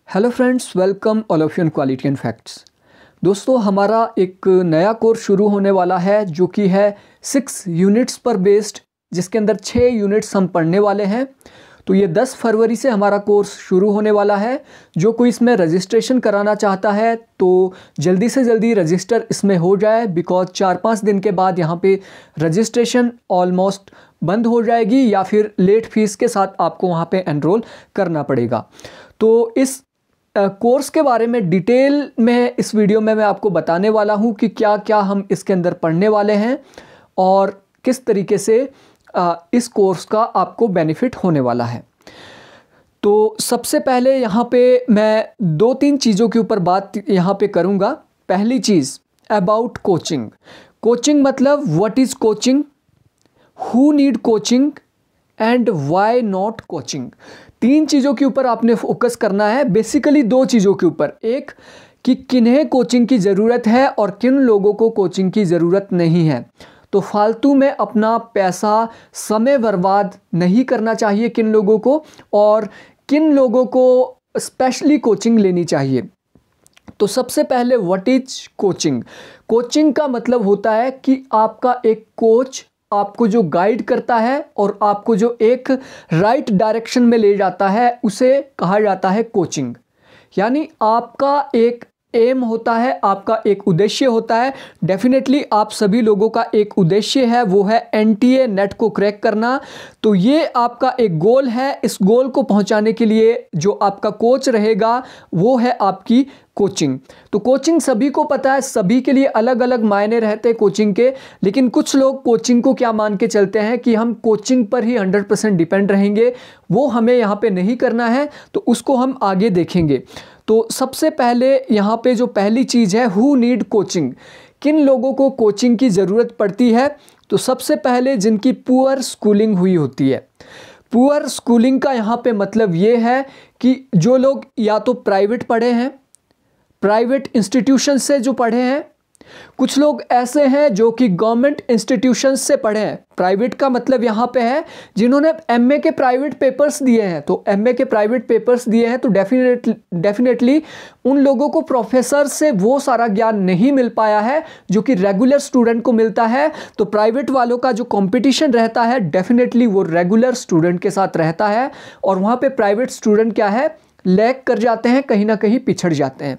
Hello friends, welcome all of you in quality and facts. दोस्तों, हमारा एक नया कोर्स शुरू होने वाला है जो कि है 6 यूनिट्स पर बेस्ड, जिसके अंदर 6 यूनिट्स हम पढ़ने वाले हैं। तो ये 10 फरवरी से हमारा कोर्स शुरू होने वाला है। जो कोई इसमें रजिस्ट्रेशन कराना चाहता है तो जल्दी से जल्दी रजिस्टर इसमें हो जाए, बिकॉज 4-5 दिन के बाद यहाँ पे रजिस्ट्रेशन ऑलमोस्ट बंद हो जाएगी या फिर लेट फीस के साथ आपको वहाँ पे एनरोल करना पड़ेगा। तो इस कोर्स के बारे में डिटेल में इस वीडियो में मैं आपको बताने वाला हूँ कि क्या क्या हम इसके अंदर पढ़ने वाले हैं और किस तरीके से इस कोर्स का आपको बेनिफिट होने वाला है। तो सबसे पहले यहाँ पे मैं 2-3 चीज़ों के ऊपर बात यहाँ पे करूँगा। पहली चीज़ अबाउट कोचिंग। कोचिंग मतलब what is coaching, who need coaching and why not coaching. 3 चीज़ों के ऊपर आपने फोकस करना है। बेसिकली 2 चीज़ों के ऊपर, एक कि किन्हें कोचिंग की ज़रूरत है और किन लोगों को कोचिंग की ज़रूरत नहीं है। तो फालतू में अपना पैसा, समय बर्बाद नहीं करना चाहिए किन लोगों को, और किन लोगों को स्पेशली कोचिंग लेनी चाहिए। तो सबसे पहले व्हाट इज कोचिंग। कोचिंग का मतलब होता है कि आपका एक कोच आपको जो गाइड करता है और आपको जो एक राइट डायरेक्शन में ले जाता है, उसे कहा जाता है कोचिंग। यानी आपका एक एम होता है, आपका एक उद्देश्य होता है। डेफिनेटली आप सभी लोगों का एक उद्देश्य है, वो है एनटीए नेट को क्रैक करना। तो ये आपका एक गोल है। इस गोल को पहुंचाने के लिए जो आपका कोच रहेगा वो है आपकी कोचिंग। तो कोचिंग सभी को पता है, सभी के लिए अलग अलग मायने रहते हैं कोचिंग के। लेकिन कुछ लोग कोचिंग को क्या मान के चलते हैं कि हम कोचिंग पर ही 100% डिपेंड रहेंगे। वो हमें यहाँ पे नहीं करना है, तो उसको हम आगे देखेंगे। तो सबसे पहले यहाँ पे जो पहली चीज़ है, हु नीड कोचिंग, किन लोगों को कोचिंग की ज़रूरत पड़ती है। तो सबसे पहले जिनकी पुअर स्कूलिंग हुई होती है। पुअर स्कूलिंग का यहाँ पे मतलब ये है कि जो लोग या तो प्राइवेट पढ़े हैं, प्राइवेट इंस्टीट्यूशन से जो पढ़े हैं, कुछ लोग ऐसे हैं जो कि गवर्नमेंट इंस्टीट्यूशन से पढ़े हैं। प्राइवेट का मतलब यहाँ पे है जिन्होंने एमए के प्राइवेट पेपर्स दिए हैं। तो एमए के प्राइवेट पेपर्स दिए हैं तो डेफिनेटली उन लोगों को प्रोफेसर से वो सारा ज्ञान नहीं मिल पाया है जो कि रेगुलर स्टूडेंट को मिलता है। तो प्राइवेट वालों का जो कंपटीशन रहता है डेफिनेटली वो रेगुलर स्टूडेंट के साथ रहता है, और वहाँ पे प्राइवेट स्टूडेंट क्या है, लैग कर जाते हैं, कहीं ना कहीं पिछड़ जाते हैं।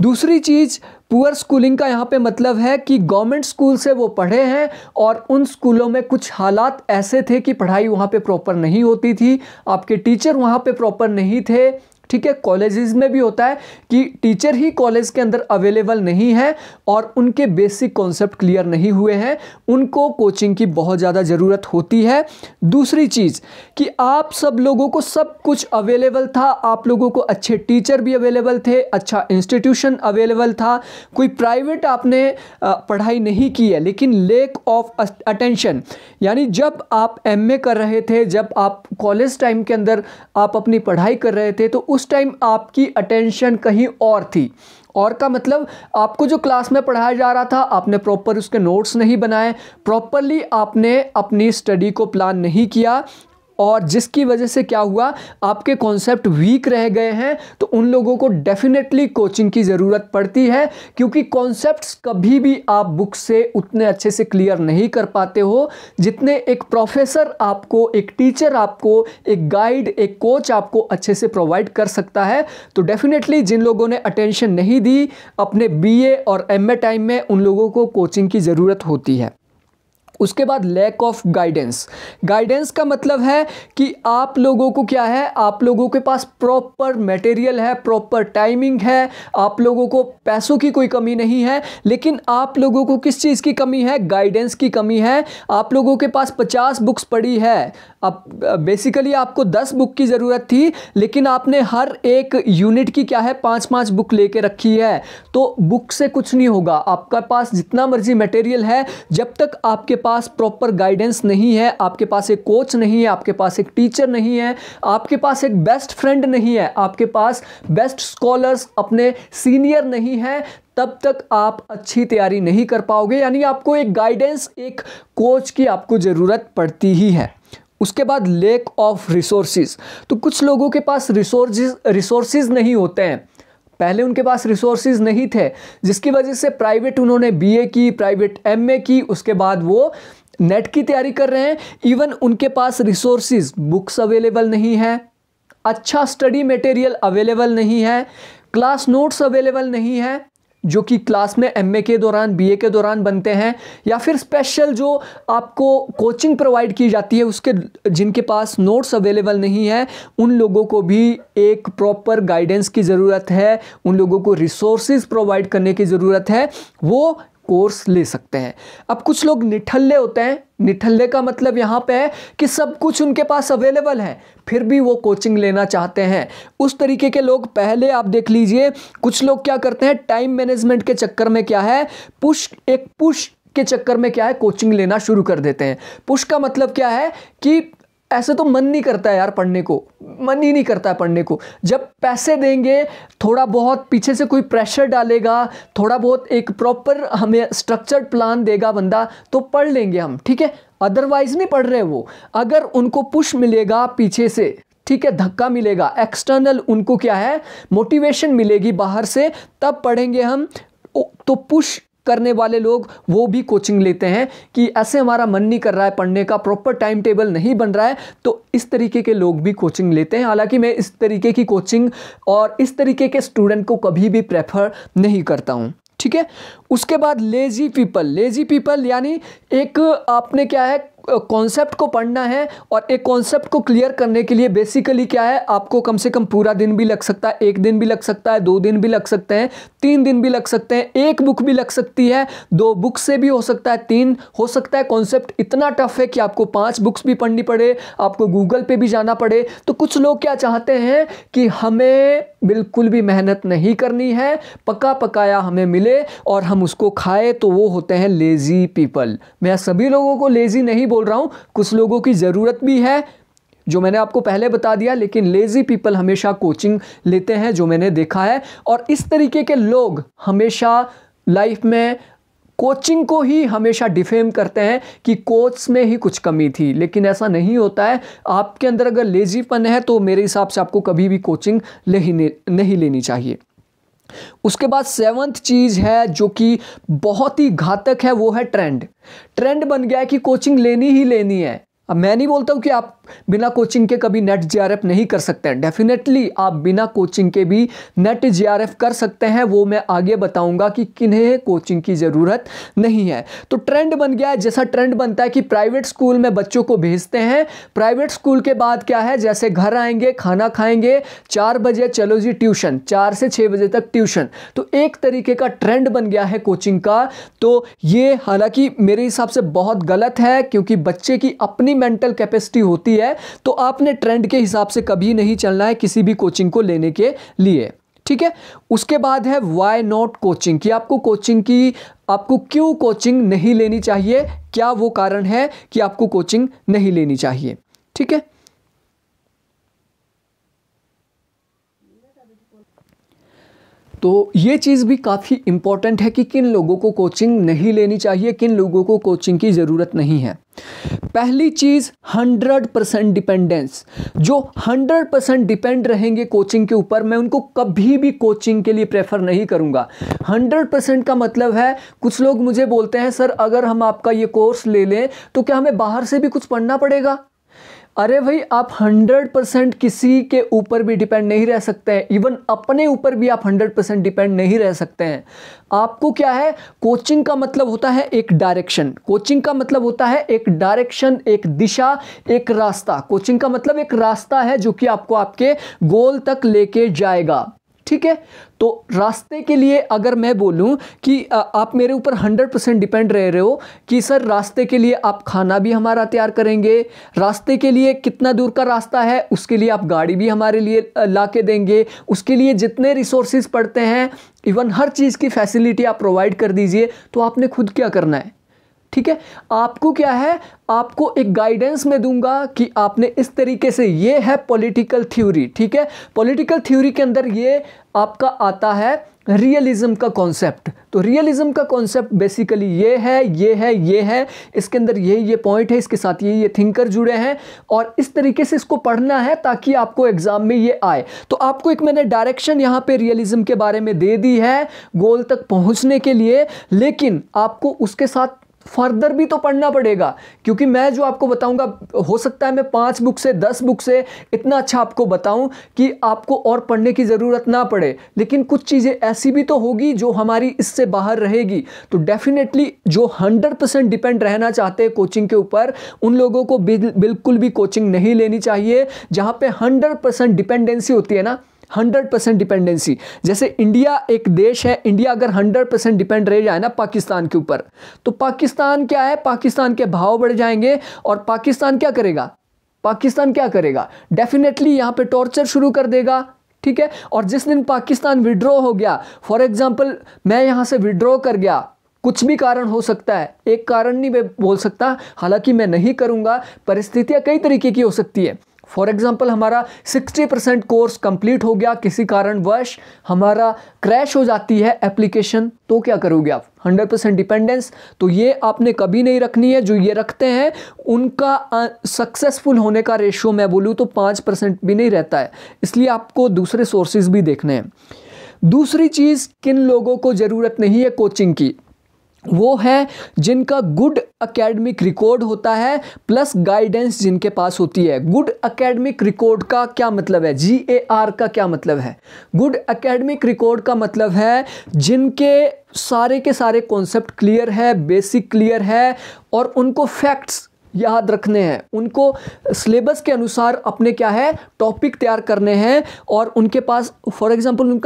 दूसरी चीज़, पुअर स्कूलिंग का यहाँ पे मतलब है कि गवर्नमेंट स्कूल से वो पढ़े हैं और उन स्कूलों में कुछ हालात ऐसे थे कि पढ़ाई वहाँ पे प्रॉपर नहीं होती थी, आपके टीचर वहाँ पे प्रॉपर नहीं थे। ठीक है, कॉलेजेस में भी होता है कि टीचर ही कॉलेज के अंदर अवेलेबल नहीं है और उनके बेसिक कॉन्सेप्ट क्लियर नहीं हुए हैं, उनको कोचिंग की बहुत ज़्यादा ज़रूरत होती है। दूसरी चीज़ कि आप सब लोगों को सब कुछ अवेलेबल था, आप लोगों को अच्छे टीचर भी अवेलेबल थे, अच्छा इंस्टीट्यूशन अवेलेबल था, कोई प्राइवेट आपने पढ़ाई नहीं की है, लेकिन लेक ऑफ अटेंशन, यानी जब आप एमए कर रहे थे, जब आप कॉलेज टाइम के अंदर आप अपनी पढ़ाई कर रहे थे, तो उस टाइम आपकी अटेंशन कहीं और थी। और का मतलब आपको जो क्लास में पढ़ाया जा रहा था, आपने प्रॉपर उसके नोट्स नहीं बनाए, प्रॉपरली आपने अपनी स्टडी को प्लान नहीं किया, और जिसकी वजह से क्या हुआ, आपके कॉन्सेप्ट वीक रह गए हैं। तो उन लोगों को डेफिनेटली कोचिंग की ज़रूरत पड़ती है, क्योंकि कॉन्सेप्ट्स कभी भी आप बुक से उतने अच्छे से क्लियर नहीं कर पाते हो जितने एक प्रोफेसर आपको, एक टीचर आपको, एक गाइड, एक कोच आपको अच्छे से प्रोवाइड कर सकता है। तो डेफिनेटली जिन लोगों ने अटेंशन नहीं दी अपने बीए और एमए टाइम में, उन लोगों को कोचिंग की ज़रूरत होती है। उसके बाद लैक ऑफ गाइडेंस। गाइडेंस का मतलब है कि आप लोगों को क्या है, आप लोगों के पास प्रॉपर मटेरियल है, प्रॉपर टाइमिंग है, आप लोगों को पैसों की कोई कमी नहीं है, लेकिन आप लोगों को किस चीज़ की कमी है, गाइडेंस की कमी है। आप लोगों के पास 50 बुक्स पड़ी है, अब बेसिकली आपको 10 बुक की ज़रूरत थी, लेकिन आपने हर एक यूनिट की क्या है 5-5 बुक लेके रखी है। तो बुक से कुछ नहीं होगा, आपका पास जितना मर्जी मटेरियल है, जब तक आपके पास प्रॉपर गाइडेंस नहीं है, आपके पास एक कोच नहीं है, आपके पास एक टीचर नहीं है, आपके पास एक बेस्ट फ्रेंड नहीं है, आपके पास बेस्ट स्कॉलर्स, अपने सीनियर नहीं है, तब तक आप अच्छी तैयारी नहीं कर पाओगे। यानी आपको एक गाइडेंस, एक कोच की आपको ज़रूरत पड़ती ही है। उसके बाद लेक ऑफ रिसोर्सेज, तो कुछ लोगों के पास रिसोर्सेज नहीं होते हैं, पहले उनके पास रिसोर्सेज नहीं थे, जिसकी वजह से प्राइवेट उन्होंने बीए की, प्राइवेट एमए की, उसके बाद वो नेट की तैयारी कर रहे हैं। इवन उनके पास रिसोर्सेज, बुक्स अवेलेबल नहीं है, अच्छा स्टडी मटेरियल अवेलेबल नहीं है, क्लास नोट्स अवेलेबल नहीं है जो कि क्लास में एमए के दौरान, बीए के दौरान बनते हैं, या फिर स्पेशल जो आपको कोचिंग प्रोवाइड की जाती है उसके जिनके पास नोट्स अवेलेबल नहीं है, उन लोगों को भी एक प्रॉपर गाइडेंस की ज़रूरत है, उन लोगों को रिसोर्सेज प्रोवाइड करने की ज़रूरत है, वो कोर्स ले सकते हैं। अब कुछ लोग निठल्ले होते हैं, निठल्ले का मतलब यहाँ पे है कि सब कुछ उनके पास अवेलेबल है फिर भी वो कोचिंग लेना चाहते हैं। उस तरीके के लोग, पहले आप देख लीजिए, कुछ लोग क्या करते हैं, टाइम मैनेजमेंट के चक्कर में क्या है, पुश के चक्कर में क्या है, कोचिंग लेना शुरू कर देते हैं। पुश का मतलब क्या है कि ऐसे तो मन नहीं करता है यार पढ़ने को, मन ही नहीं करता है पढ़ने को, जब पैसे देंगे, थोड़ा बहुत पीछे से कोई प्रेशर डालेगा, थोड़ा बहुत एक प्रॉपर हमें स्ट्रक्चर्ड प्लान देगा बंदा, तो पढ़ लेंगे हम, ठीक है, अदरवाइज नहीं पढ़ रहे वो। अगर उनको पुश मिलेगा पीछे से, ठीक है, धक्का मिलेगा, एक्सटर्नल उनको क्या है, मोटिवेशन मिलेगी बाहर से, तब पढ़ेंगे हम। तो पुश करने वाले लोग वो भी कोचिंग लेते हैं कि ऐसे हमारा मन नहीं कर रहा है पढ़ने का, प्रॉपर टाइम टेबल नहीं बन रहा है, तो इस तरीके के लोग भी कोचिंग लेते हैं। हालांकि मैं इस तरीके की कोचिंग और इस तरीके के स्टूडेंट को कभी भी प्रेफर नहीं करता हूं, ठीक है। उसके बाद लेजी पीपल यानी एक आपने क्या है, कॉन्सेप्ट को पढ़ना है और एक कॉन्सेप्ट को क्लियर करने के लिए बेसिकली क्या है, आपको कम से कम पूरा दिन भी लग सकता है, 1 दिन भी लग सकता है, 2 दिन भी लग सकते हैं, 3 दिन भी लग सकते हैं, 1 बुक भी लग सकती है, 2 बुक से भी हो सकता है, 3 हो सकता है। कॉन्सेप्ट इतना टफ है कि आपको 5 बुक्स भी पढ़नी पड़े, आपको गूगल पे भी जाना पड़े। तो कुछ लोग क्या चाहते हैं कि हमें बिल्कुल भी मेहनत नहीं करनी है, पका पकाया हमें मिले और हम उसको खाए, तो वो होते हैं लेजी पीपल। मैं सभी लोगों को लेजी नहीं बोल रहा हूं, कुछ लोगों की जरूरत भी है जो मैंने आपको पहले बता दिया, लेकिन लेजी पीपल हमेशा कोचिंग लेते हैं जो मैंने देखा है। और इस तरीके के लोग हमेशा लाइफ में कोचिंग को ही हमेशा डिफेम करते हैं कि कोच में ही कुछ कमी थी, लेकिन ऐसा नहीं होता है। आपके अंदर अगर लेजीपन है तो मेरे हिसाब से आपको कभी भी कोचिंग नहीं लेनी चाहिए। उसके बाद 7th चीज है जो कि बहुत ही घातक है, वो है ट्रेंड बन गया है कि कोचिंग लेनी ही लेनी है। अब मैं नहीं बोलता हूं कि आप बिना कोचिंग के कभी नेट जेआरएफ नहीं कर सकते हैं, डेफिनेटली आप बिना कोचिंग के भी नेट जेआरएफ कर सकते हैं, वो मैं आगे बताऊंगा कि किन्हें कोचिंग की ज़रूरत नहीं है। तो ट्रेंड बन गया है, जैसा ट्रेंड बनता है कि प्राइवेट स्कूल में बच्चों को भेजते हैं, प्राइवेट स्कूल के बाद क्या है, जैसे घर आएंगे, खाना खाएंगे, 4 बजे चलो जी ट्यूशन, 4 से 6 बजे तक ट्यूशन। तो एक तरीके का ट्रेंड बन गया है कोचिंग का। तो ये हालांकि मेरे हिसाब से बहुत गलत है, क्योंकि बच्चे की अपनी मेंटल कैपेसिटी होती है, तो आपने ट्रेंड के हिसाब से कभी नहीं चलना है किसी भी कोचिंग को लेने के लिए, ठीक है। उसके बाद है व्हाई नॉट कोचिंग, कि आपको क्यों कोचिंग नहीं लेनी चाहिए, क्या वो कारण है कि आपको कोचिंग नहीं लेनी चाहिए, ठीक है। तो ये चीज़ भी काफ़ी इंपॉर्टेंट है कि किन लोगों को कोचिंग नहीं लेनी चाहिए, किन लोगों को कोचिंग की ज़रूरत नहीं है। पहली चीज़ 100% डिपेंडेंस, जो 100% डिपेंड रहेंगे कोचिंग के ऊपर, मैं उनको कभी भी कोचिंग के लिए प्रेफर नहीं करूंगा। 100% का मतलब है, कुछ लोग मुझे बोलते हैं सर अगर हम आपका ये कोर्स ले लें तो क्या हमें बाहर से भी कुछ पढ़ना पड़ेगा। अरे भाई, आप 100% किसी के ऊपर भी डिपेंड नहीं रह सकते हैं, इवन अपने ऊपर भी आप 100% डिपेंड नहीं रह सकते हैं। आपको क्या है, कोचिंग का मतलब होता है एक डायरेक्शन, कोचिंग का मतलब होता है एक डायरेक्शन, एक दिशा, एक रास्ता। कोचिंग का मतलब एक रास्ता है जो कि आपको आपके गोल तक लेके जाएगा, ठीक है। तो रास्ते के लिए अगर मैं बोलूं कि आप मेरे ऊपर 100% डिपेंड रह रहे हो कि सर रास्ते के लिए आप खाना भी हमारा तैयार करेंगे, रास्ते के लिए कितना दूर का रास्ता है उसके लिए आप गाड़ी भी हमारे लिए ला के देंगे, उसके लिए जितने रिसोर्सेज पड़ते हैं, इवन हर चीज़ की फैसिलिटी आप प्रोवाइड कर दीजिए, तो आपने खुद क्या करना है, ठीक है, आपको क्या है, आपको एक गाइडेंस में दूंगा कि आपने इस तरीके से, ये है पॉलिटिकल थ्योरी। ठीक है, पॉलिटिकल थ्योरी के अंदर ये आपका आता है रियलिज्म का कॉन्सेप्ट। तो रियलिज्म का कॉन्सेप्ट बेसिकली ये है, इसके अंदर ये पॉइंट है, इसके साथ ये थिंकर जुड़े हैं, और इस तरीके से इसको पढ़ना है ताकि आपको एग्जाम में ये आए। तो आपको एक मैंने डायरेक्शन यहाँ पे रियलिज्म के बारे में दे दी है गोल तक पहुँचने के लिए, लेकिन आपको उसके साथ फर्दर भी तो पढ़ना पड़ेगा, क्योंकि मैं जो आपको बताऊंगा, हो सकता है मैं 5 बुक से 10 बुक से इतना अच्छा आपको बताऊं कि आपको और पढ़ने की ज़रूरत ना पड़े, लेकिन कुछ चीज़ें ऐसी भी तो होगी जो हमारी इससे बाहर रहेगी। तो डेफिनेटली जो 100% डिपेंड रहना चाहते हैं कोचिंग के ऊपर, उन लोगों को बिल्कुल भी कोचिंग नहीं लेनी चाहिए। जहाँ पे 100% डिपेंडेंसी होती है ना, 100% डिपेंडेंसी, जैसे इंडिया एक देश है, इंडिया अगर 100% डिपेंड रह जाए ना पाकिस्तान के ऊपर, तो पाकिस्तान क्या है, पाकिस्तान के भाव बढ़ जाएंगे, और पाकिस्तान क्या करेगा, पाकिस्तान क्या करेगा, डेफिनेटली यहाँ पे टॉर्चर शुरू कर देगा। ठीक है, और जिस दिन पाकिस्तान विड्रॉ हो गया, फॉर एग्जाम्पल मैं यहाँ से विड्रॉ कर गया, कुछ भी कारण हो सकता है, एक कारण नहीं मैं बोल सकता, हालांकि मैं नहीं करूँगा, परिस्थितियाँ कई तरीके की हो सकती है। फॉर एग्जाम्पल हमारा 60% कोर्स कंप्लीट हो गया, किसी कारणवश हमारा क्रैश हो जाती है एप्लीकेशन, तो क्या करोगे आप, 100% डिपेंडेंस। तो ये आपने कभी नहीं रखनी है। जो ये रखते हैं उनका सक्सेसफुल होने का रेशियो मैं बोलूँ तो 5% भी नहीं रहता है, इसलिए आपको दूसरे सोर्सेज भी देखने हैं। दूसरी चीज़, किन लोगों को ज़रूरत नहीं है कोचिंग की, वो है जिनका गुड एकेडमिक रिकॉर्ड होता है प्लस गाइडेंस जिनके पास होती है। गुड एकेडमिक रिकॉर्ड का क्या मतलब है, GAR का क्या मतलब है, गुड एकेडमिक रिकॉर्ड का मतलब है जिनके सारे के सारे कॉन्सेप्ट क्लियर है, बेसिक क्लियर है, और उनको फैक्ट्स याद रखने हैं, उनको सिलेबस के अनुसार अपने क्या है टॉपिक तैयार करने हैं, और उनके पास फॉर एग्जांपल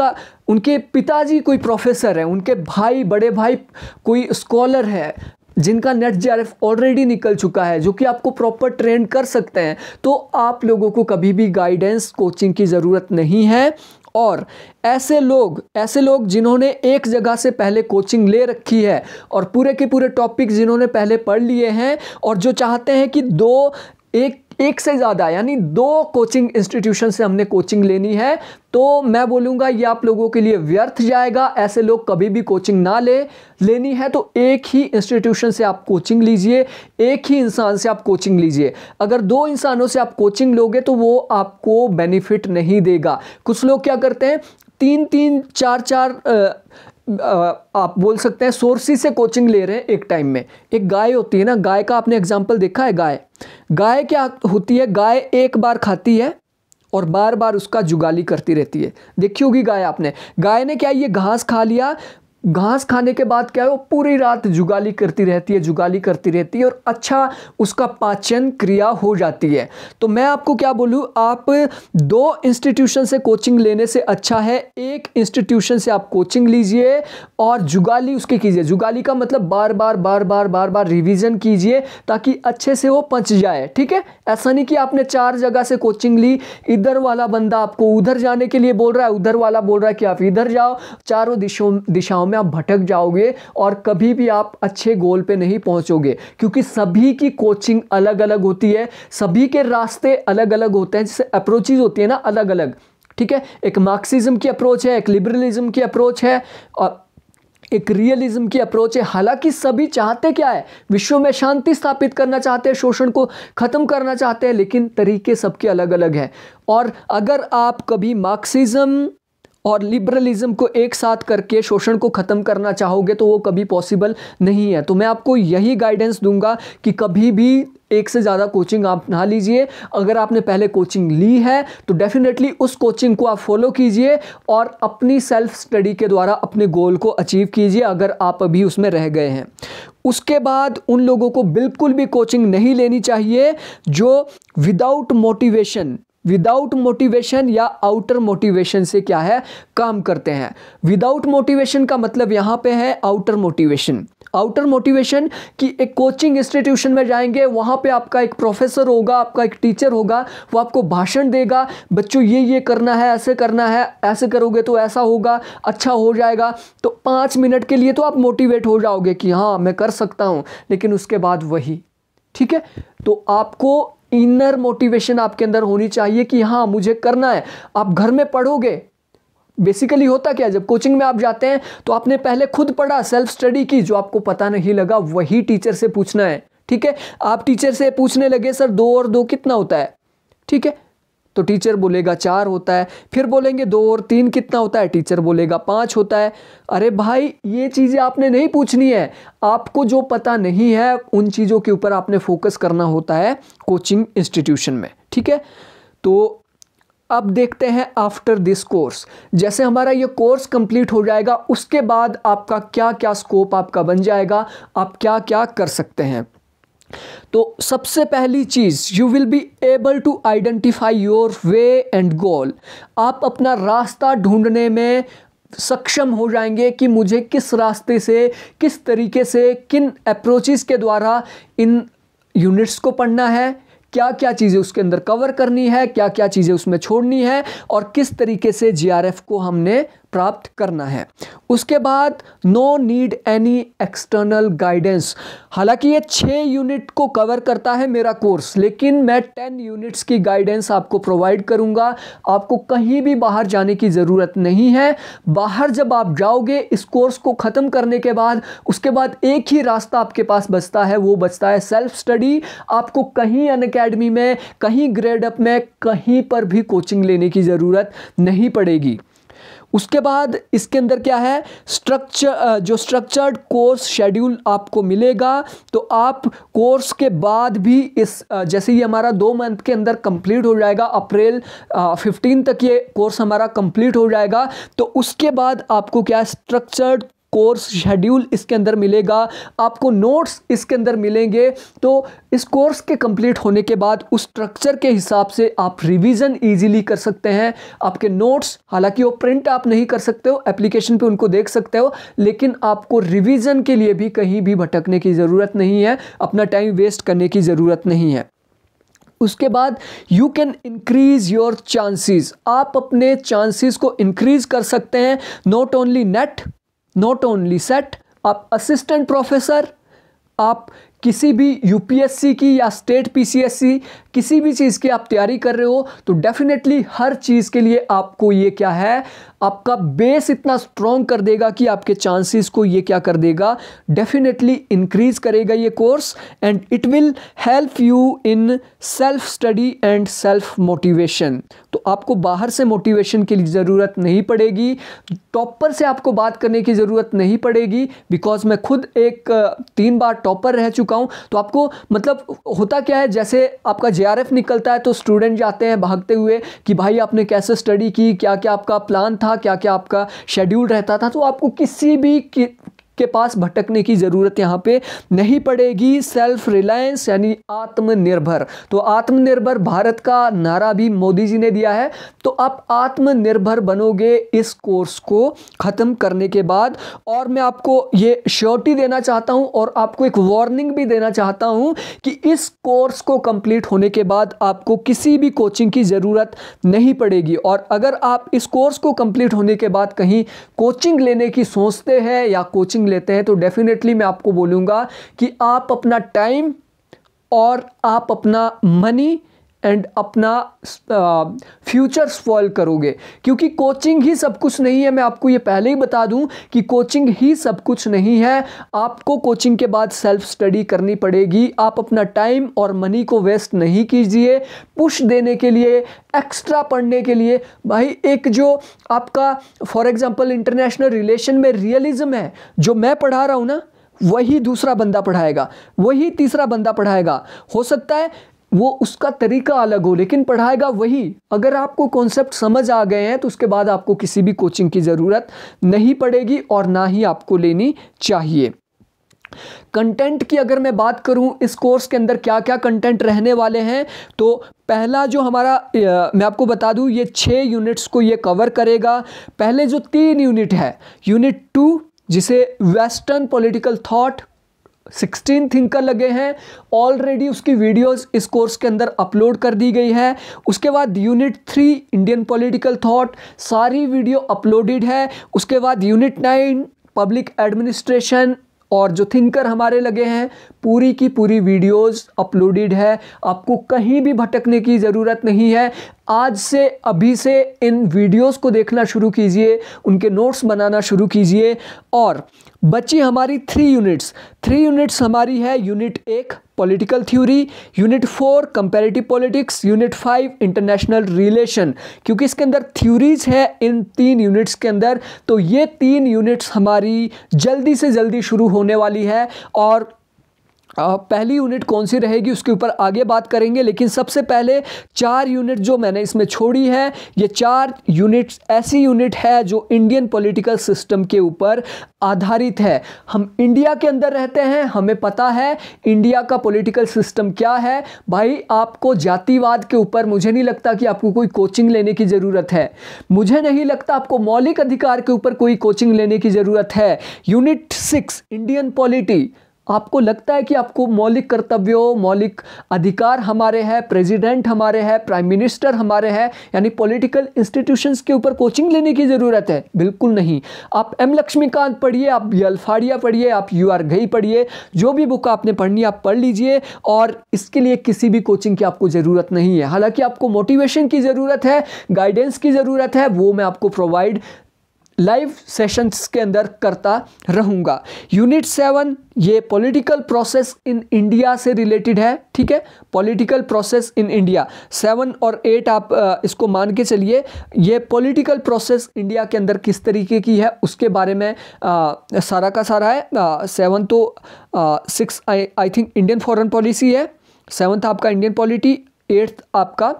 उनके पिताजी कोई प्रोफेसर है, उनके भाई, बड़े भाई कोई स्कॉलर है, जिनका नेट JRF ऑलरेडी निकल चुका है, जो कि आपको प्रॉपर ट्रेन कर सकते हैं, तो आप लोगों को कभी भी गाइडेंस कोचिंग की ज़रूरत नहीं है। और ऐसे लोग जिन्होंने एक जगह से पहले कोचिंग ले रखी है और पूरे के पूरे टॉपिक जिन्होंने पहले पढ़ लिए हैं, और जो चाहते हैं कि एक से ज़्यादा यानी 2 कोचिंग इंस्टीट्यूशन से हमने कोचिंग लेनी है, तो मैं बोलूँगा ये आप लोगों के लिए व्यर्थ जाएगा। ऐसे लोग कभी भी कोचिंग ना लेनी है तो एक ही इंस्टीट्यूशन से आप कोचिंग लीजिए, एक ही इंसान से आप कोचिंग लीजिए। अगर 2 इंसानों से आप कोचिंग लोगे तो वो आपको बेनिफिट नहीं देगा। कुछ लोग क्या करते हैं, 3-3, 4-4 आप बोल सकते हैं सोर्सेस से कोचिंग ले रहे हैं एक टाइम में। एक गाय होती है ना, गाय का आपने एग्जांपल देखा है, गाय क्या होती है, गाय एक बार खाती है और बार बार उसका जुगाली करती रहती है। देखी होगी गाय आपने, गाय ने क्या ये घास खा लिया, घास खाने के बाद क्या है वो पूरी रात जुगाली करती रहती है और अच्छा उसका पाचन क्रिया हो जाती है। तो मैं आपको क्या बोलूँ, आप 2 इंस्टीट्यूशन से कोचिंग लेने से अच्छा है एक इंस्टीट्यूशन से आप कोचिंग लीजिए और जुगाली उसके कीजिए। जुगाली का मतलब बार बार रिवीजन कीजिए ताकि अच्छे से वो पच जाए। ठीक है, ऐसा नहीं कि आपने 4 जगह से कोचिंग ली, इधर वाला बंदा आपको उधर जाने के लिए बोल रहा है, उधर वाला बोल रहा है कि आप इधर जाओ, चारों दिशाओं में आप भटक जाओगे और कभी भी आप अच्छे गोल पे नहीं पहुंचोगे, क्योंकि सभी की कोचिंग अलग अलग होती है, सभी के रास्ते अलग अलग होते हैं, जैसे अप्रोचेज होती है ना अलग अलग। ठीक है, एक मार्क्सिज्म की अप्रोच है, एक लिबरलिज्म की अप्रोच है और एक रियलिज्म की अप्रोच है। हालांकि सभी चाहते क्या है, विश्व में शांति स्थापित करना चाहते हैं, शोषण को खत्म करना चाहते हैं, लेकिन तरीके सबके अलग अलग हैं। और अगर आप कभी मार्क्सिज्म और लिबरलिज्म को एक साथ करके शोषण को ख़त्म करना चाहोगे तो वो कभी पॉसिबल नहीं है। तो मैं आपको यही गाइडेंस दूंगा कि कभी भी एक से ज़्यादा कोचिंग आप ना लीजिए। अगर आपने पहले कोचिंग ली है तो डेफिनेटली उस कोचिंग को आप फॉलो कीजिए और अपनी सेल्फ स्टडी के द्वारा अपने गोल को अचीव कीजिए अगर आप अभी उसमें रह गए हैं। उसके बाद उन लोगों को बिल्कुल भी कोचिंग नहीं लेनी चाहिए जो विदाउट मोटिवेशन या आउटर मोटिवेशन से क्या है काम करते हैं। विदाउट मोटिवेशन का मतलब यहाँ पे है आउटर मोटिवेशन। आउटर मोटिवेशन कि एक कोचिंग इंस्टीट्यूशन में जाएंगे, वहाँ पे आपका एक प्रोफेसर होगा, आपका एक टीचर होगा, वो आपको भाषण देगा, बच्चों ये करना है, ऐसे करना है, ऐसे करोगे तो ऐसा होगा, अच्छा हो जाएगा। तो 5 मिनट के लिए तो आप मोटिवेट हो जाओगे कि हाँ मैं कर सकता हूँ, लेकिन उसके बाद वही, ठीक है। तो आपको इनर मोटिवेशन आपके अंदर होनी चाहिए कि हाँ मुझे करना है। आप घर में पढ़ोगे, बेसिकली होता क्या है, जब कोचिंग में आप जाते हैं तो आपने पहले खुद पढ़ा, सेल्फ स्टडी की, जो आपको पता नहीं लगा वही टीचर से पूछना है, ठीक है। आप टीचर से पूछने लगे सर 2 और 2 कितना होता है, ठीक है, तो टीचर बोलेगा 4 होता है। फिर बोलेंगे 2 और 3 कितना होता है, टीचर बोलेगा 5 होता है। अरे भाई ये चीज़ें आपने नहीं पूछनी है, आपको जो पता नहीं है उन चीज़ों के ऊपर आपने फोकस करना होता है कोचिंग इंस्टीट्यूशन में, ठीक है। तो अब देखते हैं आफ्टर दिस कोर्स, जैसे हमारा ये कोर्स कंप्लीट हो जाएगा उसके बाद आपका क्या क्या स्कोप आपका बन जाएगा, आप क्या क्या कर सकते हैं। तो सबसे पहली चीज़, you will be able to identify your way and goal. आप अपना रास्ता ढूंढने में सक्षम हो जाएंगे कि मुझे किस रास्ते से, किस तरीके से, किन अप्रोचेस के द्वारा इन यूनिट्स को पढ़ना है, क्या क्या चीज़ें उसके अंदर कवर करनी है, क्या क्या चीज़ें उसमें छोड़नी है, और किस तरीके से जीआरएफ को हमने प्राप्त करना है। उसके बाद no need any external guidance. हालांकि ये 6 यूनिट को कवर करता है मेरा कोर्स, लेकिन मैं 10 यूनिट्स की गाइडेंस आपको प्रोवाइड करूंगा। आपको कहीं भी बाहर जाने की ज़रूरत नहीं है। बाहर जब आप जाओगे इस कोर्स को ख़त्म करने के बाद, उसके बाद एक ही रास्ता आपके पास बचता है, वो बचता है सेल्फ स्टडी। आपको कहीं अनअकैडमी में, कहीं ग्रेड अप में, कहीं पर भी कोचिंग लेने की ज़रूरत नहीं पड़ेगी। उसके बाद इसके अंदर क्या है, जो स्ट्रक्चर्ड कोर्स शेड्यूल आपको मिलेगा। तो आप कोर्स के बाद भी जैसे ये हमारा 2 मंथ के अंदर कंप्लीट हो जाएगा, अप्रैल 15 तक ये कोर्स हमारा कंप्लीट हो जाएगा। तो उसके बाद आपको क्या, स्ट्रक्चर्ड कोर्स शेड्यूल इसके अंदर मिलेगा, आपको नोट्स इसके अंदर मिलेंगे। तो इस कोर्स के कंप्लीट होने के बाद उस स्ट्रक्चर के हिसाब से आप रिवीजन इजीली कर सकते हैं। आपके नोट्स, हालांकि वो प्रिंट आप नहीं कर सकते हो, एप्लीकेशन पे उनको देख सकते हो, लेकिन आपको रिवीजन के लिए भी कहीं भी भटकने की ज़रूरत नहीं है, अपना टाइम वेस्ट करने की ज़रूरत नहीं है। उसके बाद you can increase your chances. आप अपने चांसेस को इंक्रीज कर सकते हैं, not only net, not only set. आप असिस्टेंट प्रोफेसर, आप किसी भी यूपीएससी की या स्टेट पीसीएससी, किसी भी चीज़ की आप तैयारी कर रहे हो, तो डेफिनेटली हर चीज़ के लिए आपको ये क्या है, आपका बेस इतना स्ट्रॉन्ग कर देगा कि आपके चांसेस को ये क्या कर देगा, डेफिनेटली इंक्रीज करेगा ये course. And it will help you in self study and self motivation. तो आपको बाहर से मोटिवेशन की ज़रूरत नहीं पड़ेगी, टॉपर से आपको बात करने की ज़रूरत नहीं पड़ेगी, बिकॉज मैं खुद एक 3 बार टॉपर रह चुका हूँ। तो आपको मतलब होता क्या है, जैसे आपका जेआरएफ निकलता है तो स्टूडेंट जाते हैं भागते हुए कि भाई आपने कैसे स्टडी की, क्या क्या आपका प्लान था, क्या क्या आपका शेड्यूल रहता था। तो आपको किसी भी के पास भटकने की ज़रूरत यहाँ पे नहीं पड़ेगी। सेल्फ रिलायंस यानी आत्मनिर्भर। तो आत्मनिर्भर भारत का नारा भी मोदी जी ने दिया है। तो आप आत्मनिर्भर बनोगे इस कोर्स को ख़त्म करने के बाद। और मैं आपको ये श्योरिटी देना चाहता हूँ और आपको एक वार्निंग भी देना चाहता हूँ कि इस कोर्स को कंप्लीट होने के बाद आपको किसी भी कोचिंग की ज़रूरत नहीं पड़ेगी। और अगर आप इस कोर्स को कंप्लीट होने के बाद कहीं कोचिंग लेने की सोचते हैं या कोचिंग लेते हैं, तो डेफिनेटली मैं आपको बोलूंगा कि आप अपना टाइम और आप अपना मनी एंड अपना फ्यूचर स्पॉइल करोगे, क्योंकि कोचिंग ही सब कुछ नहीं है। मैं आपको ये पहले ही बता दूं कि कोचिंग ही सब कुछ नहीं है। आपको कोचिंग के बाद सेल्फ स्टडी करनी पड़ेगी। आप अपना टाइम और मनी को वेस्ट नहीं कीजिए पुश देने के लिए, एक्स्ट्रा पढ़ने के लिए। भाई एक जो आपका फॉर एग्जांपल इंटरनेशनल रिलेशन में रियलिज्म है, जो मैं पढ़ा रहा हूँ ना, वही दूसरा बंदा पढ़ाएगा, वही तीसरा बंदा पढ़ाएगा। हो सकता है वो उसका तरीका अलग हो, लेकिन पढ़ाएगा वही। अगर आपको कॉन्सेप्ट समझ आ गए हैं तो उसके बाद आपको किसी भी कोचिंग की ज़रूरत नहीं पड़ेगी और ना ही आपको लेनी चाहिए। कंटेंट की अगर मैं बात करूं, इस कोर्स के अंदर क्या क्या कंटेंट रहने वाले हैं, तो पहला जो हमारा मैं आपको बता दूं, ये 6 यूनिट्स को ये कवर करेगा। पहले जो 3 यूनिट है, यूनिट 2 जिसे वेस्टर्न पॉलिटिकल थॉट 16 थिंकर लगे हैं ऑलरेडी, उसकी वीडियोस इस कोर्स के अंदर अपलोड कर दी गई है। उसके बाद यूनिट 3 इंडियन पॉलिटिकल थॉट, सारी वीडियो अपलोडेड है। उसके बाद यूनिट 9 पब्लिक एडमिनिस्ट्रेशन और जो थिंकर हमारे लगे हैं, पूरी की पूरी वीडियोस अपलोडेड है। आपको कहीं भी भटकने की ज़रूरत नहीं है। आज से अभी से इन वीडियोस को देखना शुरू कीजिए, उनके नोट्स बनाना शुरू कीजिए। और बची हमारी 3 यूनिट्स हमारी है। Unit 1 political theory, unit 4 comparative politics, unit 5 international relation. क्योंकि इसके अंदर थ्योरीज है इन 3 यूनिट्स के अंदर, तो ये 3 यूनिट्स हमारी जल्दी से जल्दी शुरू होने वाली है। और पहली यूनिट कौन सी रहेगी उसके ऊपर आगे बात करेंगे, लेकिन सबसे पहले 4 यूनिट जो मैंने इसमें छोड़ी है, ये 4 यूनिट्स ऐसी यूनिट है जो इंडियन पॉलिटिकल सिस्टम के ऊपर आधारित है। हम इंडिया के अंदर रहते हैं, हमें पता है इंडिया का पॉलिटिकल सिस्टम क्या है। भाई आपको जातिवाद के ऊपर मुझे नहीं लगता कि आपको कोई कोचिंग लेने की ज़रूरत है। मुझे नहीं लगता आपको मौलिक अधिकार के ऊपर कोई कोचिंग लेने की ज़रूरत है। यूनिट 6 इंडियन पॉलिटी, आपको लगता है कि आपको मौलिक कर्तव्यों, मौलिक अधिकार हमारे हैं, प्रेसिडेंट हमारे हैं, प्राइम मिनिस्टर हमारे हैं, यानी पॉलिटिकल इंस्टीट्यूशंस के ऊपर कोचिंग लेने की ज़रूरत है? बिल्कुल नहीं। आप एम लक्ष्मीकांत पढ़िए, आप अल्फाड़िया पढ़िए, आप UR घई पढ़िए, जो भी बुक आपने पढ़नी आप पढ़ लीजिए, और इसके लिए किसी भी कोचिंग की आपको ज़रूरत नहीं है। हालांकि आपको मोटिवेशन की ज़रूरत है, गाइडेंस की ज़रूरत है, वो मैं आपको प्रोवाइड लाइव सेशंस के अंदर करता रहूँगा। यूनिट 7 ये पॉलिटिकल प्रोसेस इन इंडिया से रिलेटेड है, ठीक है। पॉलिटिकल प्रोसेस इन इंडिया 7 और 8 आप इसको मान के चलिए। ये पॉलिटिकल प्रोसेस इंडिया के अंदर किस तरीके की है उसके बारे में सारा का सारा है। 7 तो 6 I think Indian foreign policy है, 7th आपका इंडियन पॉलिटी, 8th आपका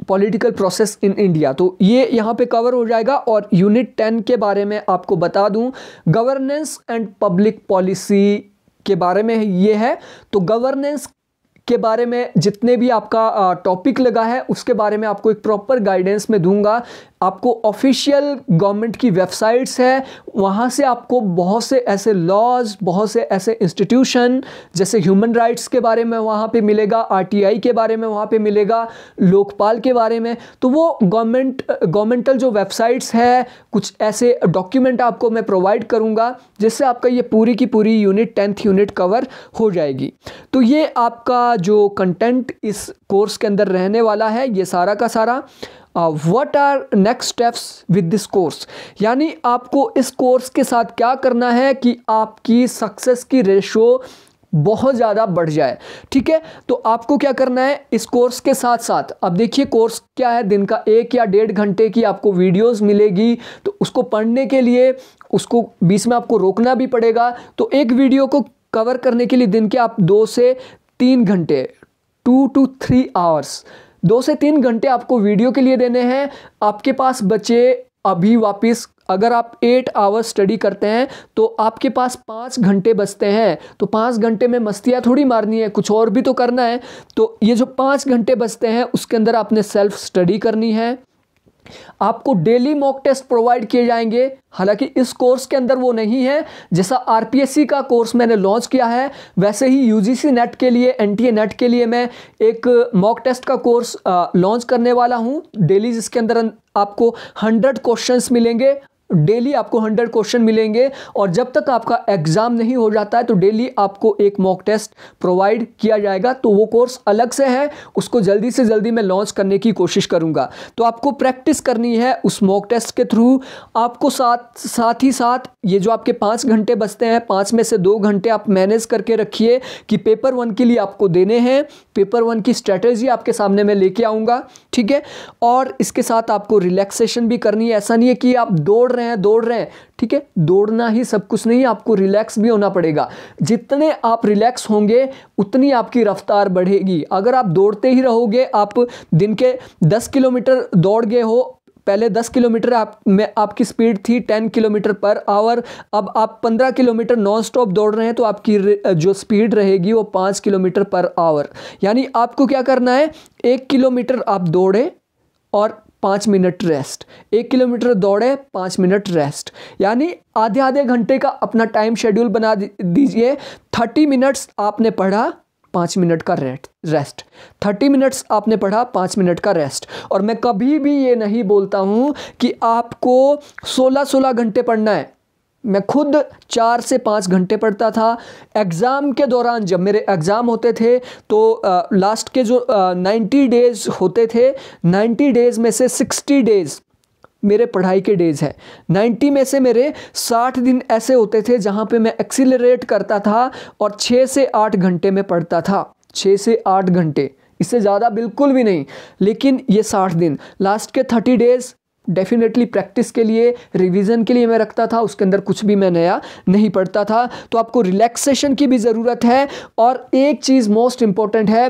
पॉलिटिकल प्रोसेस इन इंडिया। तो ये यहाँ पे कवर हो जाएगा। और यूनिट 10 के बारे में आपको बता दूं, गवर्नेंस एंड पब्लिक पॉलिसी के बारे में ये है। तो गवर्नेंस के बारे में जितने भी आपका टॉपिक लगा है उसके बारे में आपको एक प्रॉपर गाइडेंस में दूंगा। आपको ऑफिशियल गवर्नमेंट की वेबसाइट्स है, वहाँ से आपको बहुत से ऐसे लॉज, बहुत से ऐसे इंस्टीट्यूशन, जैसे ह्यूमन राइट्स के बारे में वहाँ पे मिलेगा, RTI के बारे में वहाँ पे मिलेगा, लोकपाल के बारे में। तो वो गवर्नमेंटल जो वेबसाइट्स है, कुछ ऐसे डॉक्यूमेंट आपको मैं प्रोवाइड करूँगा जिससे आपका ये पूरी की पूरी यूनिट 10th यूनिट कवर हो जाएगी। तो ये आपका जो कंटेंट इस कोर्स के अंदर रहने वाला है, ये सारा का सारा। What are next steps with this course, यानी आपको इस कोर्स के साथ क्या करना है कि आपकी सक्सेस की रेशो बहुत ज़्यादा बढ़ जाए, ठीक है। तो आपको क्या करना है इस कोर्स के साथ साथ, अब देखिए कोर्स क्या है, दिन का 1 या 1.5 घंटे की आपको वीडियोस मिलेगी। तो उसको पढ़ने के लिए उसको बीच में आपको रोकना भी पड़ेगा। तो एक वीडियो को कवर करने के लिए दिन के आप 2 से 3 घंटे 2 to 3 आवर्स 2 से 3 घंटे आपको वीडियो के लिए देने हैं। आपके पास बचे अभी वापस, अगर आप 8 आवर्स स्टडी करते हैं तो आपके पास 5 घंटे बचते हैं। तो 5 घंटे में मस्तियाँ थोड़ी मारनी है, कुछ और भी तो करना है। तो ये जो 5 घंटे बचते हैं उसके अंदर आपने सेल्फ स्टडी करनी है। आपको डेली मॉक टेस्ट प्रोवाइड किए जाएंगे। हालांकि इस कोर्स के अंदर वो नहीं है, जैसा RPSC का कोर्स मैंने लॉन्च किया है वैसे ही UGC नेट के लिए, NTA नेट के लिए मैं एक मॉक टेस्ट का कोर्स लॉन्च करने वाला हूं डेली, जिसके अंदर आपको 100 क्वेश्चंस मिलेंगे। डेली आपको 100 क्वेश्चन मिलेंगे और जब तक आपका एग्जाम नहीं हो जाता है तो डेली आपको एक मॉक टेस्ट प्रोवाइड किया जाएगा। तो वो कोर्स अलग से है, उसको जल्दी से जल्दी मैं लॉन्च करने की कोशिश करूंगा। तो आपको प्रैक्टिस करनी है उस मॉक टेस्ट के थ्रू। आपको साथ ही साथ ये जो आपके 5 घंटे बचते हैं, 5 में से 2 घंटे आप मैनेज करके रखिए कि पेपर 1 के लिए आपको देने हैं। पेपर 1 की स्ट्रेटेजी आपके सामने मैं लेके आऊँगा, ठीक है। और इसके साथ आपको रिलैक्सेशन भी करनी है। ऐसा नहीं है कि आप दौड़ रहे हैं, ठीक है। दौड़ना ही सब कुछ नहीं, आपको रिलैक्स भी होना पड़ेगा। जितने आप रिलैक्स होंगे उतनी आपकी रफ्तार बढ़ेगी। अगर आप दौड़ते ही रहोगे, आप दिन के 10 किलोमीटर दौड़ गए हो, पहले 10 किलोमीटर में आपकी स्पीड थी 10 किलोमीटर पर आवर, अब आप 15 किलोमीटर नॉन स्टॉप दौड़ रहे हैं तो आपकी जो स्पीड रहेगी वो 5 किलोमीटर पर आवर। यानी आपको क्या करना है, 1 किलोमीटर आप दौड़े और 5 मिनट रेस्ट, 1 किलोमीटर दौड़े 5 मिनट रेस्ट, यानी आधे आधे घंटे का अपना टाइम शेड्यूल बना दीजिए। 30 मिनट्स आपने पढ़ा, 5 मिनट का रेस्ट, 30 मिनट्स आपने पढ़ा, 5 मिनट का रेस्ट। और मैं कभी भी ये नहीं बोलता हूँ कि आपको 16-16 घंटे पढ़ना है। मैं खुद 4 से 5 घंटे पढ़ता था। एग्ज़ाम के दौरान जब मेरे एग्ज़ाम होते थे तो लास्ट के जो 90 डेज़ होते थे, 90 डेज़ में से 60 डेज़ मेरे पढ़ाई के डेज़ हैं। 90 में से मेरे 60 दिन ऐसे होते थे जहाँ पे मैं एक्सीलरेट करता था और 6 से 8 घंटे में पढ़ता था, 6 से 8 घंटे, इससे ज़्यादा बिल्कुल भी नहीं। लेकिन ये 60 दिन, लास्ट के 30 डेज़ डेफिनेटली प्रैक्टिस के लिए, रिवीजन के लिए मैं रखता था, उसके अंदर कुछ भी मैं नया नहीं पढ़ता था। तो आपको रिलैक्सेशन की भी ज़रूरत है। और एक चीज़ मोस्ट इम्पॉर्टेंट है,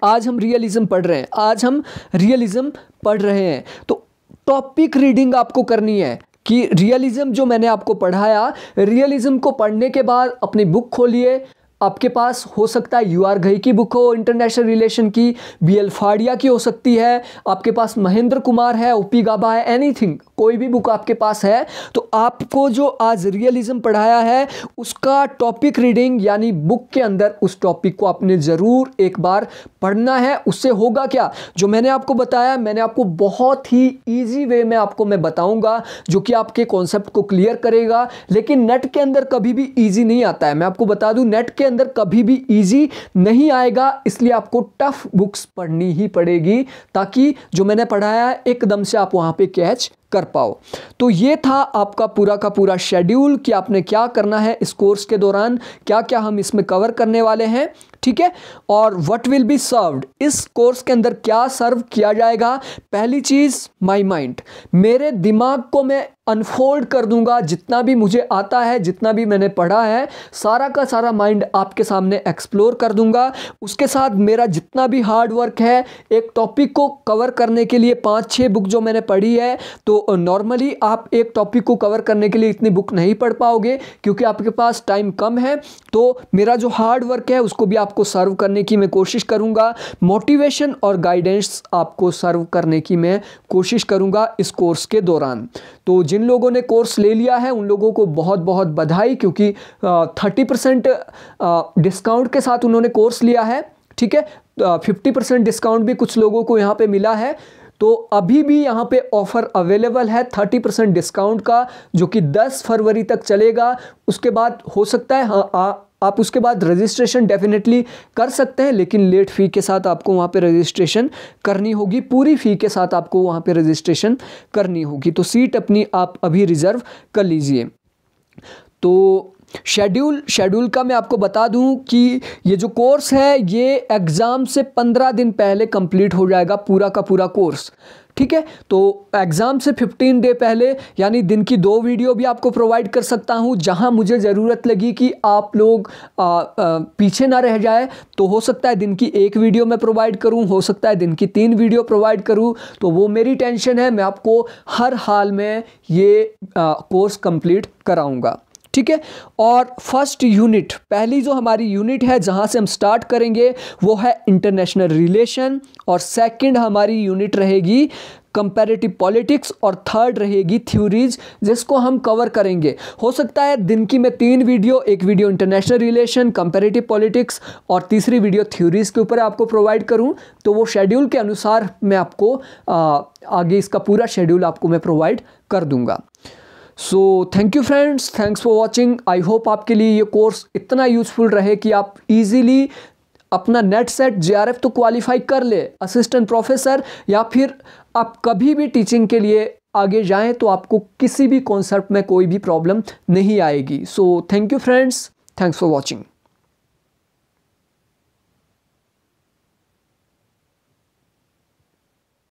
आज हम रियलिज़म पढ़ रहे हैं, आज हम रियलिज़म पढ़ रहे हैं तो टॉपिक रीडिंग आपको करनी है कि रियलिज़म जो मैंने आपको पढ़ाया, रियलिज़म को पढ़ने के बाद अपनी बुक खोलिए। आपके पास हो सकता है UR घई की बुक हो, इंटरनेशनल रिलेशन की, BL फाड़िया की हो सकती है, आपके पास महेंद्र कुमार है, OP गाबा है, एनीथिंग, कोई भी बुक आपके पास है। तो आपको जो आज रियलिज़म पढ़ाया है उसका टॉपिक रीडिंग, यानी बुक के अंदर उस टॉपिक को आपने ज़रूर एक बार पढ़ना है। उससे होगा क्या, जो मैंने आपको बताया, मैंने आपको बहुत ही ईजी वे में आपको मैं बताऊंगा जो कि आपके कॉन्सेप्ट को क्लियर करेगा। लेकिन नेट के अंदर कभी भी ईजी नहीं आता है, मैं आपको बता दूं, नेट के अंदर कभी भी इजी नहीं आएगा। इसलिए आपको टफ बुक्स पढ़नी ही पड़ेगी ताकि जो मैंने पढ़ाया है एकदम से आप वहां पे कैच कर पाओ। तो ये था आपका पूरा का पूरा शेड्यूल कि आपने क्या करना है इस कोर्स के दौरान, क्या क्या हम इसमें कवर करने वाले हैं, ठीक है। और व्हाट विल बी सर्व्ड, इस कोर्स के अंदर क्या सर्व किया जाएगा। पहली चीज, माय माइंड, मेरे दिमाग को मैं अनफोल्ड कर दूंगा, जितना भी मुझे आता है, जितना भी मैंने पढ़ा है, सारा का सारा माइंड आपके सामने एक्सप्लोर कर दूंगा। उसके साथ मेरा जितना भी हार्ड वर्क है, एक टॉपिक को कवर करने के लिए 5-6 बुक जो मैंने पढ़ी है, तो नॉर्मली आप एक टॉपिक को कवर करने के लिए इतनी बुक नहीं पढ़ पाओगे क्योंकि आपके पास टाइम कम है। तो मेरा जो हार्ड वर्क है उसको भी आपको सर्व करने की मैं कोशिश करूंगा, मोटिवेशन और गाइडेंस आपको सर्व करने की मैं कोशिश करूंगा इस कोर्स के दौरान। तो जिन लोगों ने कोर्स ले लिया है उन लोगों को बहुत बहुत बधाई, क्योंकि 30% डिस्काउंट के साथ उन्होंने कोर्स लिया है, ठीक है। 50% डिस्काउंट भी कुछ लोगों को यहाँ पे मिला है। तो अभी भी यहाँ पे ऑफर अवेलेबल है 30% डिस्काउंट का, जो कि 10 फरवरी तक चलेगा। उसके बाद हो सकता है, हाँ, आप उसके बाद रजिस्ट्रेशन डेफिनेटली कर सकते हैं, लेकिन लेट फ़ी के साथ आपको वहाँ पे रजिस्ट्रेशन करनी होगी, पूरी फ़ी के साथ आपको वहाँ पे रजिस्ट्रेशन करनी होगी। तो सीट अपनी आप अभी रिज़र्व कर लीजिए। तो शेड्यूल का मैं आपको बता दूं कि ये जो कोर्स है ये एग्ज़ाम से 15 दिन पहले कंप्लीट हो जाएगा, पूरा का पूरा कोर्स, ठीक है। तो एग्ज़ाम से 15 डे पहले, यानी दिन की 2 वीडियो भी आपको प्रोवाइड कर सकता हूं। जहां मुझे ज़रूरत लगी कि आप लोग पीछे ना रह जाए, तो हो सकता है दिन की 1 वीडियो मैं प्रोवाइड करूं, हो सकता है दिन की 3 वीडियो प्रोवाइड करूं। तो वो मेरी टेंशन है, मैं आपको हर हाल में ये कोर्स कंप्लीट कराऊंगा, ठीक है। और फर्स्ट यूनिट, पहली जो हमारी यूनिट है जहां से हम स्टार्ट करेंगे वो है इंटरनेशनल रिलेशन, और सेकंड हमारी यूनिट रहेगी कंपैरेटिव पॉलिटिक्स, और थर्ड रहेगी थ्योरीज, जिसको हम कवर करेंगे। हो सकता है दिन की मैं 3 वीडियो, एक video international relation, comparative politics और तीसरी वीडियो थ्योरीज के ऊपर आपको प्रोवाइड करूं। तो वो शेड्यूल के अनुसार मैं आपको आगे इसका पूरा शेड्यूल आपको मैं प्रोवाइड कर दूंगा। So thank you friends, thanks for watching. I hope आपके लिए ये कोर्स इतना यूज़फुल रहे कि आप इजीली अपना नेट सेट JRF तो क्वालिफाई कर ले, असिस्टेंट प्रोफेसर, या फिर आप कभी भी टीचिंग के लिए आगे जाएं तो आपको किसी भी कॉन्सेप्ट में कोई भी प्रॉब्लम नहीं आएगी। So thank you friends, thanks for watching.